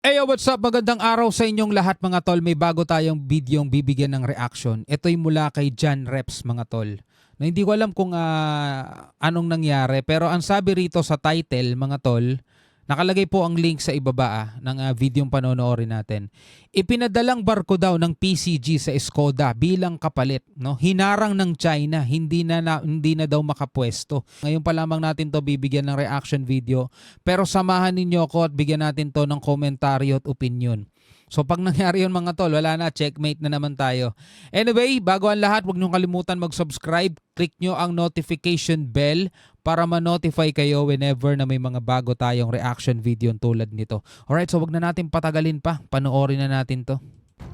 Hey, what's up? Magandang araw sa inyong lahat mga tol. May bago tayong videong bibigyan ng reaction. Ito'y mula kay John Reps mga tol. Na hindi ko alam kung anong nangyari, pero ang sabi rito sa title mga tol, nakalagay po ang link sa ibaba ng videong panonoorin natin. Ipinadalang barko daw ng PCG sa Skoda bilang kapalit, no? Hinarang ng China, hindi na daw makapwesto. Ngayon pa lamang natin 'to bibigyan ng reaction video, pero samahan ninyo ako at bigyan natin 'to ng komentaryo at opinion. So pag nangyari yun mga tol, wala na, checkmate na naman tayo. Anyway, bago ang lahat, huwag niyong kalimutan mag-subscribe. Click nyo ang notification bell para ma-notify kayo whenever na may mga bago tayong reaction video tulad nito. Alright, so wag na natin patagalin pa. Panoorin na natin to.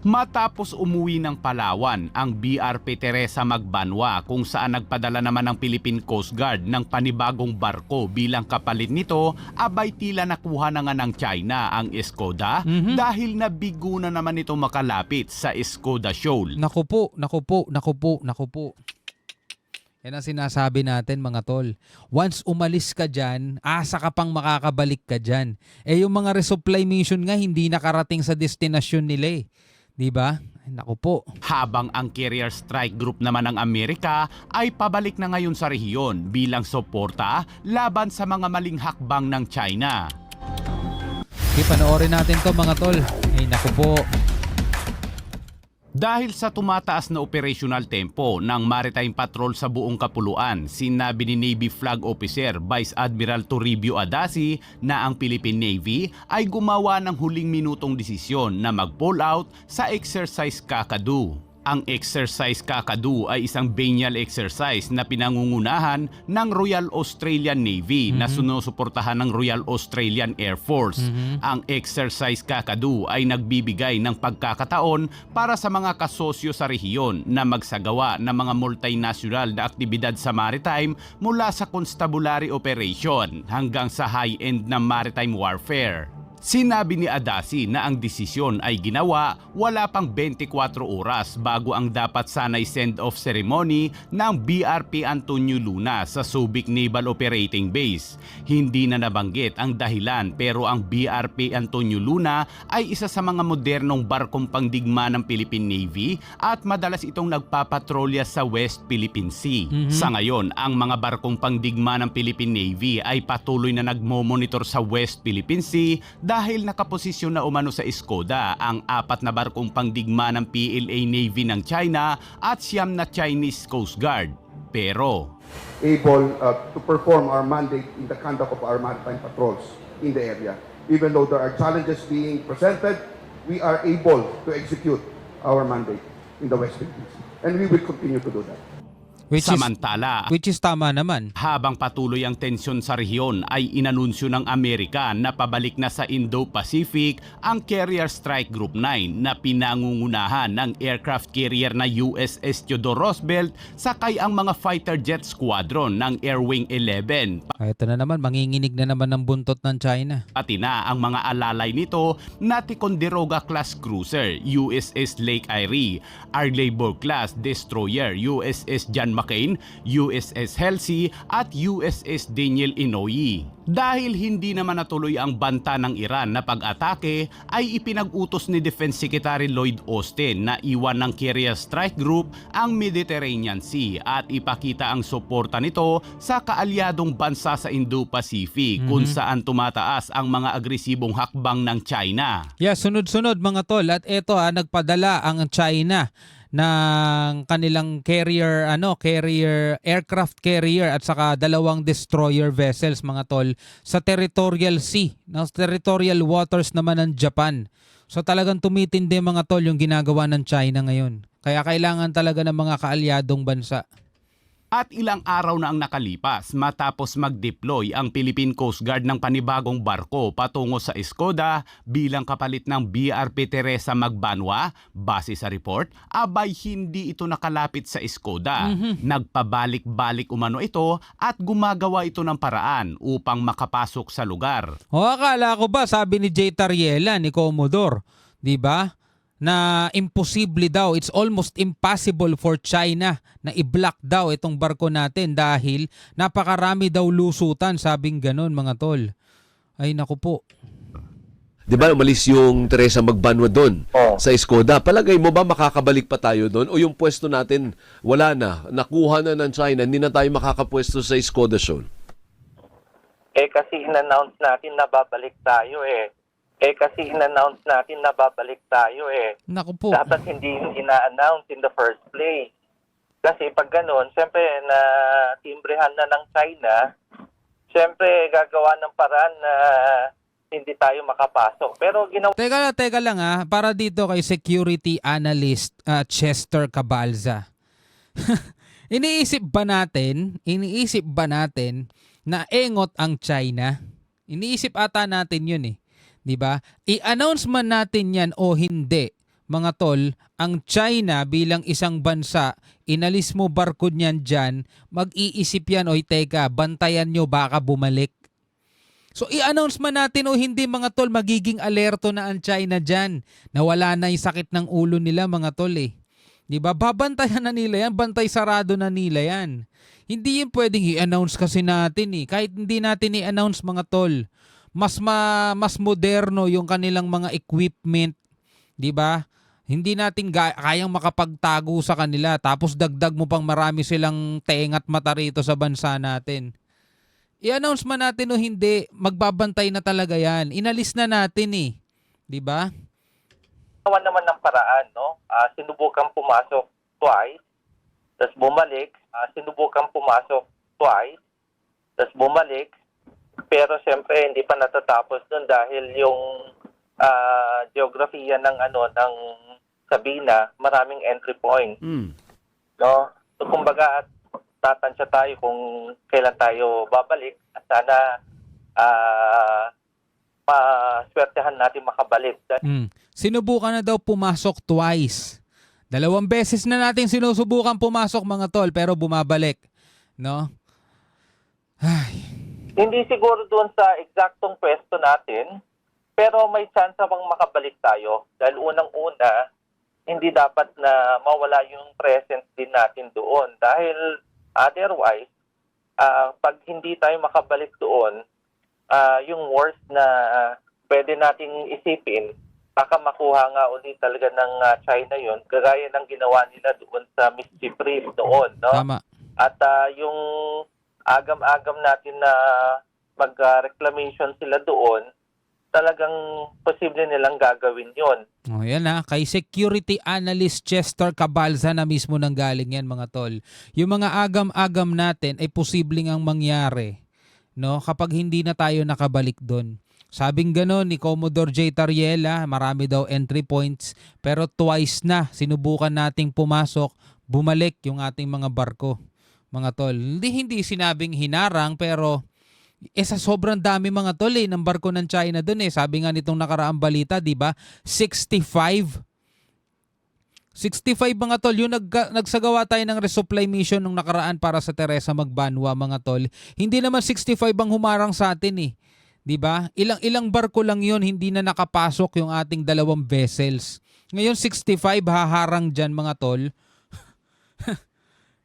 Matapos umuwi ng Palawan ang BRP Teresa Magbanwa kung saan nagpadala naman ng Philippine Coast Guard ng panibagong barko bilang kapalit nito, abay tila nakuha na nga ng China ang Skoda dahil nabigo na naman ito makalapit sa Skoda Shoal. Naku po. Yan ang sinasabi natin mga tol. Once umalis ka dyan, asa ka pang makakabalik ka dyan. Eh yung mga resupply mission nga hindi nakarating sa destinasyon nila eh. Diba? Naku po. Habang ang Carrier Strike Group naman ng Amerika ay pabalik na ngayon sa rehiyon bilang suporta laban sa mga maling hakbang ng China. Okay, panoorin natin to mga tol. Ay naku po. Dahil sa tumataas na operational tempo ng maritime patrol sa buong kapuluan, sinabi ni Navy Flag Officer Vice Admiral Toribio Adasi na ang Philippine Navy ay gumawa ng huling minutong desisyon na mag-pull out sa Exercise Kakadu. Ang Exercise Kakadu ay isang biennial exercise na pinangungunahan ng Royal Australian Navy na sinusuportahan ng Royal Australian Air Force. Ang Exercise Kakadu ay nagbibigay ng pagkakataon para sa mga kasosyo sa rehiyon na magsagawa ng mga multinational na aktibidad sa maritime mula sa constabulary operation hanggang sa high-end na maritime warfare. Sinabi ni Adasi na ang desisyon ay ginawa wala pang 24 oras bago ang dapat sanay send-off ceremony ng BRP Antonio Luna sa Subic Naval Operating Base. Hindi na nabanggit ang dahilan pero ang BRP Antonio Luna ay isa sa mga modernong barkong pangdigma ng Philippine Navy at madalas itong nagpapatrolya sa West Philippine Sea. Sa ngayon, ang mga barkong pangdigma ng Philippine Navy ay patuloy na nagmo-monitor sa West Philippine Sea dahil nakaposisyon na umano sa Skoda ang 4 na barkong pangdigma ng PLA Navy ng China at 9 na Chinese Coast Guard. Pero able to perform our mandate in the conduct of our maritime patrols in the area. Even though there are challenges being presented, we are able to execute our mandate in the West Philippines. And we will continue to do that. Which is tama naman. Habang patuloy ang tensyon sa rehiyon ay inanunsyo ng Amerika na pabalik na sa Indo-Pacific ang Carrier Strike Group 9 na pinangungunahan ng aircraft carrier na USS Theodore Roosevelt sakay ang mga fighter jet squadron ng Air Wing 11. Ito na naman, manginginig na naman ng buntot ng China. Pati na ang mga alalay nito na Ticonderoga class cruiser USS Lake Erie, Arleigh class destroyer USS John McCain, USS Halsey at USS Daniel Inouye. Dahil hindi naman natuloy ang banta ng Iran na pag-atake, ay ipinag-utos ni Defense Secretary Lloyd Austin na iwan ng Carrier Strike Group ang Mediterranean Sea at ipakita ang suporta nito sa kaalyadong bansa sa Indo-Pacific kung saan tumataas ang mga agresibong hakbang ng China. Yeah, sunod-sunod mga tol, at eto nagpadala ang China ng kanilang aircraft carrier at saka 2 destroyer vessels mga tol sa territorial sea, territorial waters naman ng Japan. So talagang tumitindi mga tol yung ginagawa ng China ngayon. Kaya kailangan talaga ng mga kaalyadong bansa. At ilang araw na ang nakalipas matapos mag-deploy ang Philippine Coast Guard ng panibagong barko patungo sa Skoda bilang kapalit ng BRP Teresa Magbanwa, base sa report, abay hindi ito nakalapit sa Skoda. Nagpabalik-balik umano ito at gumagawa ito ng paraan upang makapasok sa lugar. Akala ko ba sabi ni Jay Tariela ni Commodore, 'di ba? Na imposible daw, it's almost impossible for China na i-block daw itong barko natin dahil napakarami daw lusutan, sabing ganon mga tol. Ay naku po. Di ba, umalis yung Teresa Magbanwa doon sa Skoda. Palagay mo ba makakabalik pa tayo doon? O yung pwesto natin, wala na. Nakuha na ng China, hindi na tayo makakapwesto sa Skoda Show. Kasi in-announce natin na babalik tayo kasi in-announce natin na babalik tayo Naku po. Dapat hindi yung ina-announce in the first place. Kasi pag ganun, siyempre na timbrehan na ng China, siyempre gagawa ng paraan na hindi tayo makapasok. Pero ginawa Teka lang para dito kay security analyst Chester Cabalza. Iniisip ba natin na engot ang China? Iniisip ata natin yun 'Di ba? I-announce man natin yan o hindi, mga tol, ang China bilang isang bansa, inalis mo barko niyan dyan, mag-iisip yan, oy teka, bantayan nyo, baka bumalik. So i-announce man natin o hindi, mga tol, magiging alerto na ang China dyan, na wala na yung sakit ng ulo nila, mga tol Diba? Babantayan na nila yan, bantay sarado na nila yan. Hindi yun pwedeng i-announce kasi natin Kahit hindi natin i-announce, mga tol, mas moderno yung kanilang mga equipment, 'di ba? Hindi natin kayang makapagtago sa kanila, tapos dagdag mo pang marami silang tenga at mata rito sa bansa natin. I-announce man natin o hindi, magbabantay na talaga 'yan. Inalis na natin 'di ba? naman ng paraan, no? Sinubukan pumasok twice, tapos bumalik. Sinubukan pumasok twice, tapos bumalik. Pero siyempre hindi pa natatapos doon dahil yung geographiya ng ng Sabina, maraming entry point. No? So kumbaga tatansya tayo kung kailan tayo babalik at sana maswertehan natin makabalik. Sinubukan na daw pumasok twice. 2 beses na natin sinusubukan pumasok, mga tol, pero bumabalik, no? Ay. Hindi siguro doon sa eksaktong pwesto natin, pero may chance bang makabalik tayo. Dahil unang-una, hindi dapat na mawala yung presence din natin doon. Dahil otherwise, pag hindi tayo makabalik doon, yung worst na pwede nating isipin, baka makuha nga ulit talaga ng China yon, kagaya ng ginawa nila doon sa Mischief Reef noon. No? Tama. At yung agam-agam natin na mag-reclamation sila doon, talagang posible nilang gagawin yon. Oh, yan kay security analyst Chester Cabalza na mismo nang galing yan, mga tol. Yung mga agam-agam natin ay posibleng ang mangyari, no, kapag hindi na tayo nakabalik doon. Sabing gano'n ni Commodore J. Tariela, marami daw entry points, pero twice na sinubukan nating pumasok, bumalik yung ating mga barko, mga tol. Hindi sinabing hinarang, pero sa sobrang dami, mga tol ng barko ng China doon Sabi nga nitong nakaraang balita, 'di ba? 65 mga tol, yung nagsagawa tayo ng resupply mission nung nakaraan para sa Teresa Magbanwa, mga tol. Hindi naman 65 ang humarang sa atin 'Di ba? Ilang barko lang 'yon, hindi na nakapasok yung ating 2 vessels. Ngayon 65 haharang diyan, mga tol.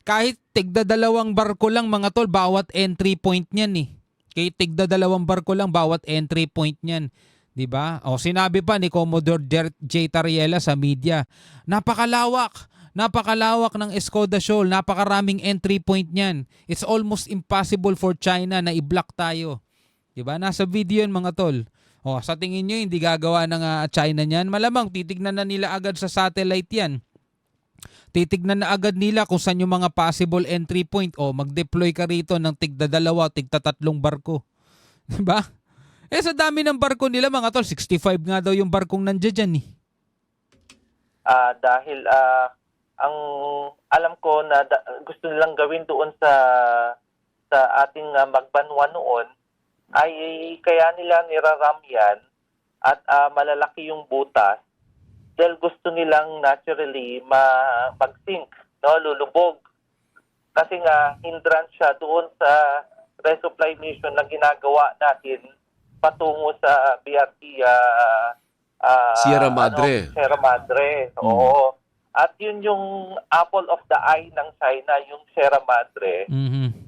Kahit tigda 2 barko lang, mga tol, bawat entry point niyan Kahit tigda 2 barko lang bawat entry point niyan. 'Di ba? O sinabi pa ni Commodore J. Tariela sa media, napakalawak ng Skoda Shoal, napakaraming entry point niyan. It's almost impossible for China na i-block tayo. 'Di ba? Nasa video 'yan, mga tol. O sa tingin niyo hindi gagawa ng China niyan? Malamang titignan na nila agad sa satellite 'yan. Titignan na agad nila kung saan yung mga possible entry point. O mag-deploy ka rito ng tigda 2, tigda 3 barko. 'Di ba? Sa dami ng barko nila, mga tol, 65 nga daw yung barkong nandiyan Dahil ang alam ko na gusto nilang gawin doon sa ating Magbanwa noon ay kaya nila niraram yan at malalaki yung butas dahil gusto nilang naturally mag-sink, no, lulubog. Kasi nga hindrance siya doon sa resupply mission na ginagawa natin patungo sa BRT Sierra Madre. Sierra Madre. Oo. At yun yung apple of the eye ng China, yung Sierra Madre.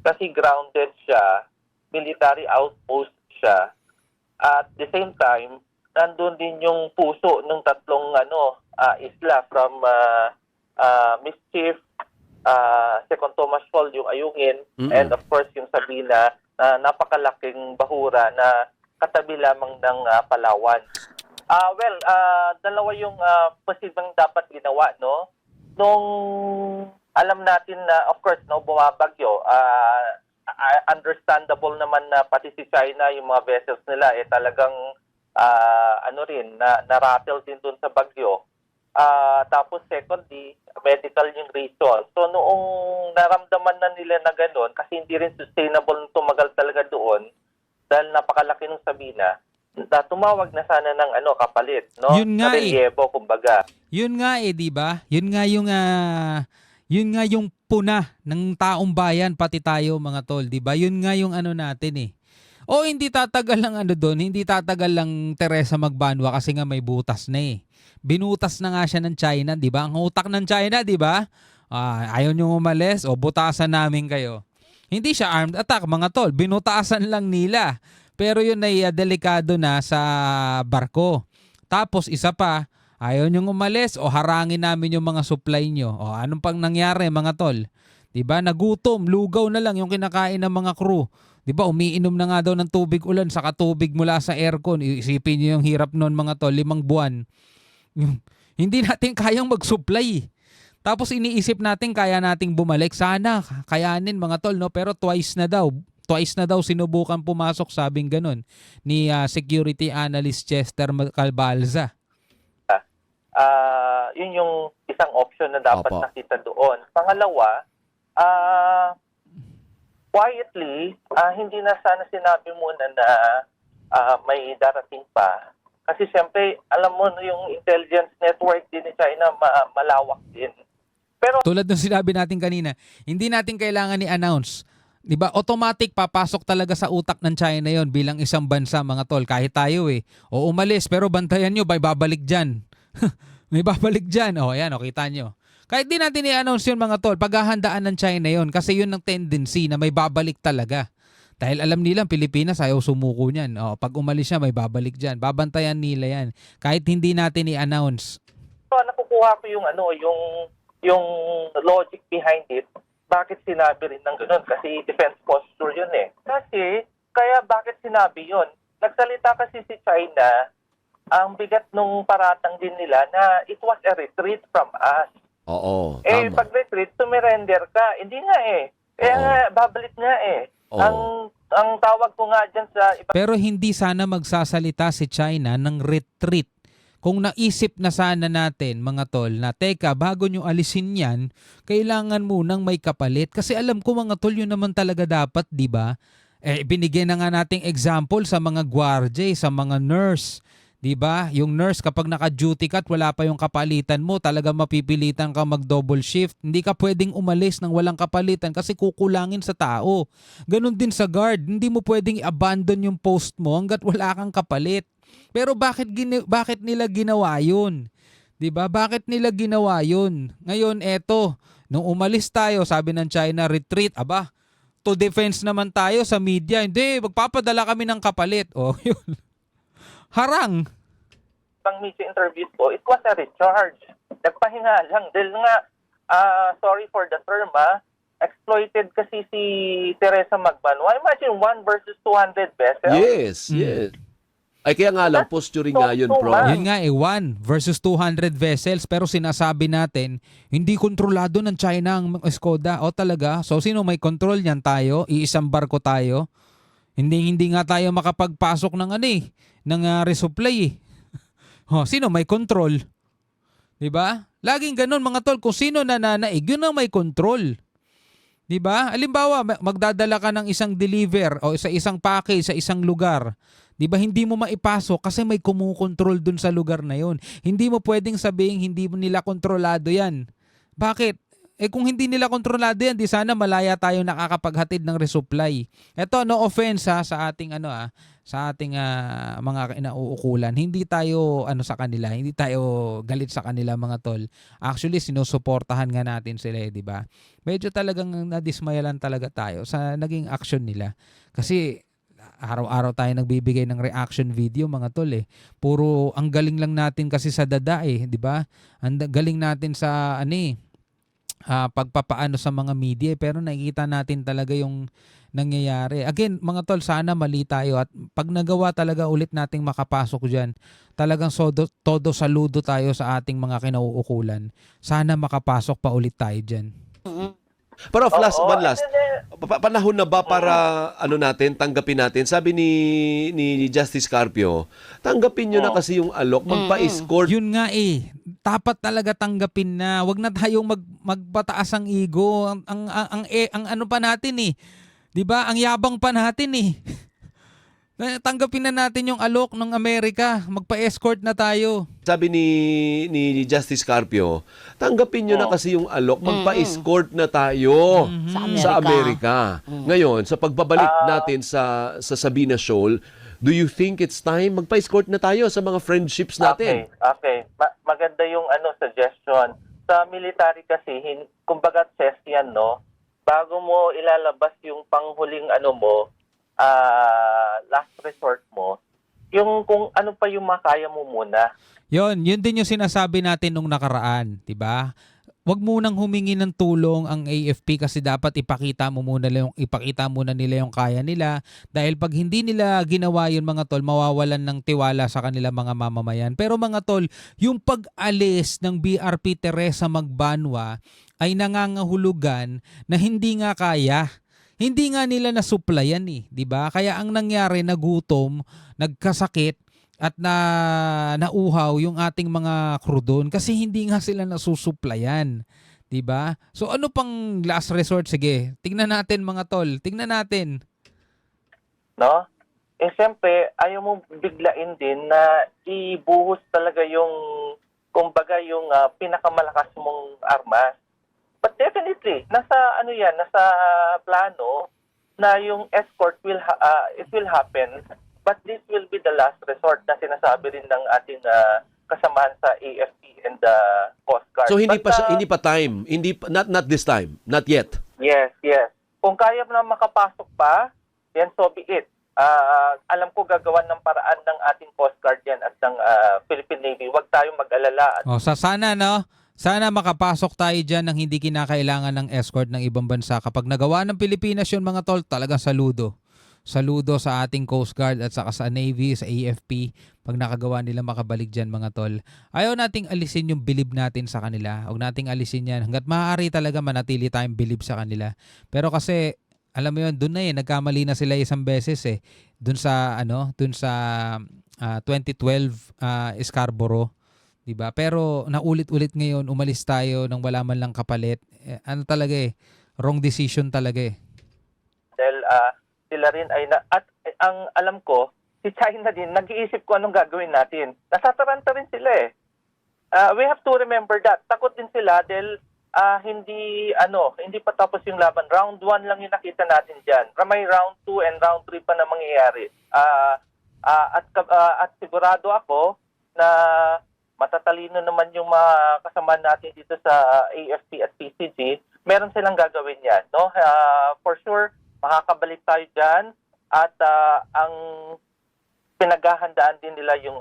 Kasi grounded siya, military outpost siya. At the same time, nandun din yung puso ng tatlong isla from Mischief, Second Thomas Fall, yung Ayungin, and of course yung Sabina, na napakalaking bahura na katabi lamang ng Palawan. Dalawa yung posibleng dapat ginawa, no? Nung alam natin na, of course, no, bumabagyo, understandable naman na pati si China, yung mga vessels nila, talagang, na-rattle din dun sa bagyo. Tapos secondly, medical yung reason. So noong naramdaman na nila na gano'n, kasi hindi rin sustainable tumagal talaga doon, dahil napakalaki ng Sabina, na tumawag na sana ng kapalit, no? Yun nga Sa relyebo, kumbaga. Yun nga di ba? Yun nga yung puna ng taong bayan pati tayo mga tol, di ba? Yun nga yung natin eh. O hindi tatagal lang doon, hindi tatagal lang Teresa Magbanwa kasi nga may butas na eh. Binutas na nga siya ng China, di ba? Ang utak ng China, di ba? Ayaw nyo umalis o butasan namin kayo. Hindi siya armed attack mga tol, binutasan lang nila. Pero yun ay delikado na sa barko. Tapos isa pa, ayaw nyong umalis o harangin namin yung mga supply nyo. O anong pang nangyari mga tol? Diba? Nagutom, lugaw na lang yung kinakain ng mga crew. Diba? Umiinom na nga daw ng tubig ulan saka tubig mula sa aircon. Isipin nyo yung hirap nun mga tol, 5 buwan. Hindi natin kayang mag-supply. Tapos iniisip natin kaya nating bumalik. Sana kayanin mga tol, no? Pero twice na daw sinubukan pumasok, sabing ganun ni security analyst Chester Calbalza. Yun yung isang option na dapat Opo. nakita doon. Pangalawa, quietly, hindi na sana sinabi muna na may darating pa. Kasi siyempre, alam mo, yung intelligence network din ni China malawak din. Pero Tulad ng sinabi natin kanina, hindi natin kailangan i-announce. 'Di ba? Automatic papasok talaga sa utak ng China 'yon bilang isang bansa mga tol. Kahit tayo o umalis pero bantayan nyo, may babalik diyan. May babalik diyan. Ayan, kita nyo. Kahit di natin i-announce 'yun mga tol, paghahandaan ng China 'yon kasi 'yun ang tendency na may babalik talaga. Dahil alam nila Pilipinas ayaw sumuko niyan. Pag umalis siya may babalik diyan. Babantayan nila 'yan kahit hindi natin i-announce. nakukuha ko yung logic behind it. Bakit sinabi rin ng ganun? Kasi defense posture yun eh. Kasi, kaya bakit sinabi yun? Nagsalita kasi si China, ang bigat nung paratang din nila na it was a retreat from us. Oo, Eh, tama. pag retreat, tumirender ka. Hindi nga eh. Kaya Oo. nga, babalik nga eh. Oo. Ang tawag ko nga dyan sa iba. Pero hindi sana magsasalita si China ng retreat. Kung naisip na sana natin mga tol na teka bago nyo alisin yan, kailangan munang may kapalit. Kasi alam ko mga tol yun naman talaga dapat, di ba? Binigyan na nga nating example sa mga gwardiya, sa mga nurse. Di ba? Yung nurse kapag naka-duty ka at wala pa yung kapalitan mo, talaga mapipilitan ka mag-double shift. Hindi ka pwedeng umalis ng walang kapalitan kasi kukulangin sa tao. Ganon din sa guard. Hindi mo pwedeng i-abandon yung post mo hanggat wala kang kapalit. Pero bakit nila ginawa yun? 'Di ba? Bakit nila ginawa yun? Ngayon eto, nung umalis tayo, sabi ng China retreat, aba, to defense naman tayo sa media. Hindi, magpapadala kami ng kapalit. Oh, yun. Harang. Pang media interviews ko, it was a recharge. Nagpahinga lang. Dahil nga, sorry for the term, exploited kasi si Teresa Magbanwa. Imagine 1 versus 200 vessels. Yes, yes. Ay kaya nga lang, posturing nga yun, bro. Yun nga 1 versus 200 vessels pero sinasabi natin hindi kontrolado ng China ang Escoda. O talaga? So sino may control niyan tayo? Iisang barko tayo? Hindi nga tayo makapagpasok ng ng resupply. Sino may control? 'Di ba? Laging ganun mga tol, kung sino nananaig, yun ang may control. 'Di ba? Halimbawa, magdadala ka ng isang deliver o sa isang package sa isang lugar. 'Di ba hindi mo maipasok kasi may kumukontrol dun sa lugar na 'yon. Hindi mo pwedeng sabihin hindi mo nila kontrolado 'yan. Bakit? Kung hindi nila kontrolado 'yan, di sana malaya tayo nakakapaghatid ng resupply. Ito no offense sa ating sa ating mga inauukulan. Hindi tayo sa kanila, hindi tayo galit sa kanila mga tol. Actually sinusuportahan nga natin sila, 'di ba? Medyo talagang nadismayalan talaga tayo sa naging action nila. Kasi araw-araw tayo nagbibigay ng reaction video mga tol eh. Puro ang galing lang natin kasi sa dada eh, di ba? Ang galing natin sa pagpapaano sa mga media pero nakikita natin talaga yung nangyayari. Again, mga tol, sana mali tayo at pag nagawa talaga ulit nating makapasok dyan, talagang todo saludo tayo sa ating mga kinauukulan. Sana makapasok pa ulit tayo dyan. Pero last, Oo, one last. Panahon na ba para tanggapin natin? Sabi ni Justice Carpio, tanggapin nyo na kasi yung alok, magpa-escort. Yun nga eh, dapat talaga tanggapin na. Wag na tayong magpataas ang ego. Ang ano pa natin eh. 'Di ba? Ang yabang pa natin eh. Tanggapin na natin yung alok ng Amerika. Magpa-escort na tayo. Sabi ni Justice Carpio, tanggapin nyo na kasi yung alok, magpa-escort na tayo sa Amerika. Ngayon, sa pagbabalik natin sa Sabina Shoal, do you think it's time magpa-escort na tayo sa mga friendships natin? Okay. Maganda yung suggestion. Sa military kasi, kumbaga test yan, no? Bago mo ilalabas yung panghuling last resort mo, yung kung ano pa yung makaya mo muna. Yun din yung sinasabi natin nung nakaraan, 'di ba? Wag munang humingi ng tulong ang AFP kasi dapat ipakita muna nila yung kaya nila dahil pag hindi nila ginawa yun mga tol, mawawalan ng tiwala sa kanila mga mamamayan. Pero mga tol, yung pag-alis ng BRP Teresa Magbanwa ay nangangahulugan na hindi nga kaya. Hindi nga nila nasuplayan eh, 'di ba? Kaya ang nangyari, nagutom, nagkasakit at nauhaw yung ating mga crew doon kasi hindi nga sila nasusuplayan, 'di ba? So ano pang last resort? Sige, tingnan natin mga tol. Tingnan natin. No? Siyempre, ayaw mo biglain din na ibuhos talaga yung, kumbaga, yung pinakamalakas mong armas. But definitely, nasa plano na yung escort it will happen, but this will be the last resort na sinasabi rin ng ating kasamahan sa AFP and the Coast Guard. So hindi pa time, not this time, not yet. Yes. Kung kaya mo na makapasok pa, then so be it. Alam ko gagawan ng paraan ng ating Coast Guard yan at ng Philippine Navy. Huwag tayong mag-alala. Sana makapasok tayo dyan ng hindi kinakailangan ng escort ng ibang bansa. Kapag nagawa ng Pilipinas yun mga tol, talagang saludo. Saludo sa ating Coast Guard at saka sa Navy, sa AFP. Pag nakagawa nila makabalik dyan mga tol. Ayaw nating alisin yung believe natin sa kanila. Huwag nating alisin yan. Hanggat maaari talaga manatili tayong believe sa kanila. Pero kasi, alam mo yun, dun na nagkamali na sila isang beses eh. Dun sa 2012 Scarborough. Diba? Pero naulit-ulit ngayon, umalis tayo nang wala man lang kapalit. Wrong decision talaga eh. Dahil sila rin ay at ang alam ko, si China din nag-iisip ko anong gagawin natin. Nasataranta rin sila eh. We have to remember that. Takot din sila dahil hindi pa tapos yung laban. Round 1 lang yung nakita natin diyan. May round 2 and round 3 pa na mangyayari. At sigurado ako na matatalino naman yung mga kasama natin dito sa AFP at PCG, meron silang gagawin yan. No? For sure, makakabalik tayo dyan at ang pinaghahandaan din nila yung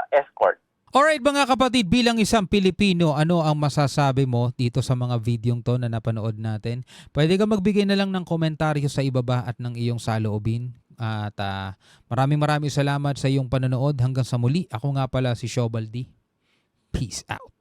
escort. Alright mga kapatid, bilang isang Pilipino, ano ang masasabi mo dito sa mga videong to na napanood natin? Pwede ka magbigay na lang ng komentaryo sa ibaba at ng iyong saloobin. At maraming salamat sa iyong panonood. Hanggang sa muli, ako nga pala si Shobaldi. Peace out.